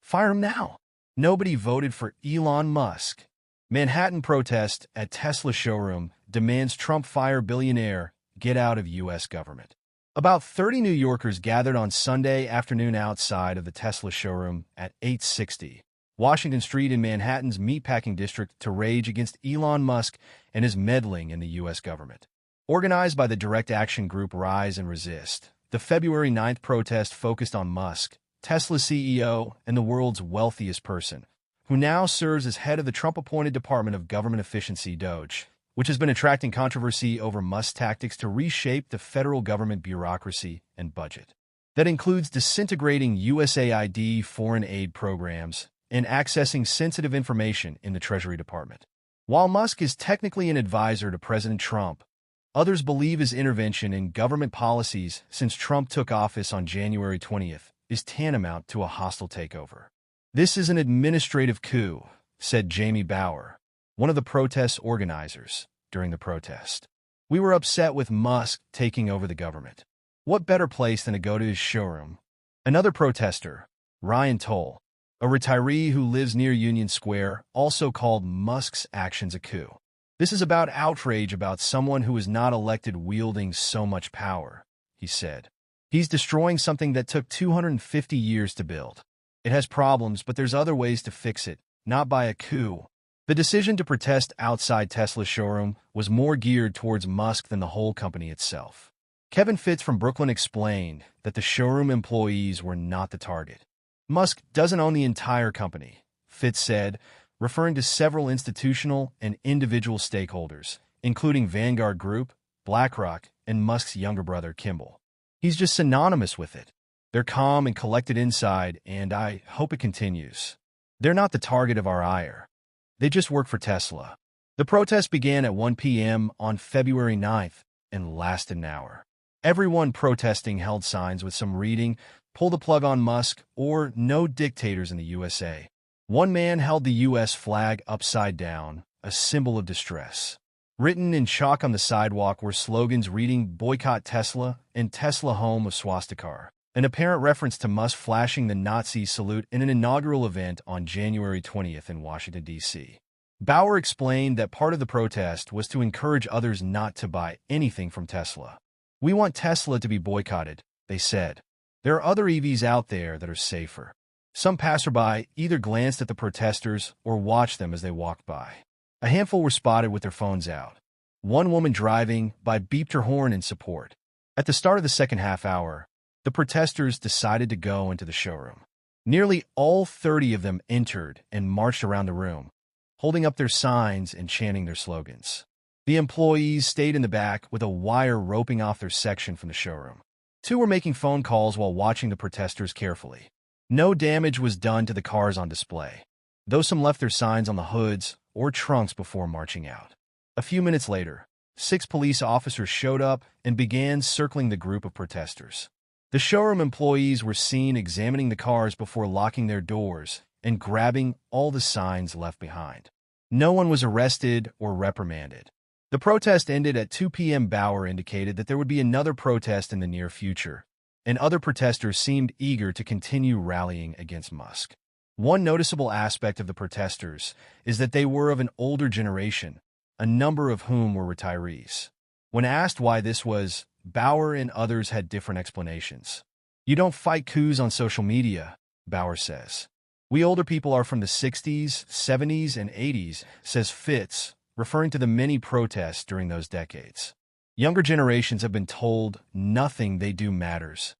Fire him now. Nobody voted for Elon Musk. Manhattan protest at Tesla showroom demands Trump fire billionaire, get out of U.S. government. About 30 New Yorkers gathered on Sunday afternoon outside of the Tesla showroom at 860 Washington Street in Manhattan's meatpacking district to rage against Elon Musk and his meddling in the U.S. government. Organized by the direct action group Rise and Resist, the February 9th protest focused on Musk, Tesla's CEO and the world's wealthiest person, who now serves as head of the Trump-appointed Department of Government Efficiency (DOGE), which has been attracting controversy over Musk's tactics to reshape the federal government bureaucracy and budget. That includes disintegrating USAID foreign aid programs and accessing sensitive information in the Treasury Department. While Musk is technically an advisor to President Trump, others believe his intervention in government policies since Trump took office on January 20th is tantamount to a hostile takeover. This is an administrative coup, said Jamie Bauer, one of the protest organizers, during the protest. We were upset with Musk taking over the government. What better place than to go to his showroom? Another protester, Ryan Toll, a retiree who lives near Union Square, also called Musk's actions a coup. This is about outrage about someone who is not elected wielding so much power, he said. He's destroying something that took 250 years to build. It has problems, but there's other ways to fix it, not by a coup. The decision to protest outside Tesla's showroom was more geared towards Musk than the whole company itself. Kevin Fitz from Brooklyn explained that the showroom employees were not the target. Musk doesn't own the entire company, Fitz said, referring to several institutional and individual stakeholders, including Vanguard Group, BlackRock, and Musk's younger brother, Kimball. He's just synonymous with it. They're calm and collected inside, and I hope it continues. They're not the target of our ire. They just work for Tesla. The protest began at 1 p.m. on February 9th and lasted an hour. Everyone protesting held signs with some reading, "Pull the plug on Musk," or "No dictators in the USA." One man held the U.S. flag upside down, a symbol of distress. Written in chalk on the sidewalk were slogans reading "Boycott Tesla" and "Tesla home of swastikar," an apparent reference to Musk flashing the Nazi salute in an inaugural event on January 20th in Washington, D.C. Bauer explained that part of the protest was to encourage others not to buy anything from Tesla. "We want Tesla to be boycotted," they said. "There are other EVs out there that are safer." Some passerby either glanced at the protesters or watched them as they walked by. A handful were spotted with their phones out. One woman driving by beeped her horn in support. At the start of the second half hour, the protesters decided to go into the showroom. Nearly all 30 of them entered and marched around the room, holding up their signs and chanting their slogans. The employees stayed in the back with a wire roping off their section from the showroom. Two were making phone calls while watching the protesters carefully. No damage was done to the cars on display, though some left their signs on the hoods or trunks before marching out. A few minutes later, 6 police officers showed up and began circling the group of protesters. The showroom employees were seen examining the cars before locking their doors and grabbing all the signs left behind. No one was arrested or reprimanded. The protest ended at 2 p.m. Bauer indicated that there would be another protest in the near future, and other protesters seemed eager to continue rallying against Musk. One noticeable aspect of the protesters is that they were of an older generation, a number of whom were retirees. When asked why this was, Bauer and others had different explanations. "You don't fight coups on social media," Bauer says. "We older people are from the 60s, 70s, and 80s, says Fitz, referring to the many protests during those decades. Younger generations have been told nothing they do matters,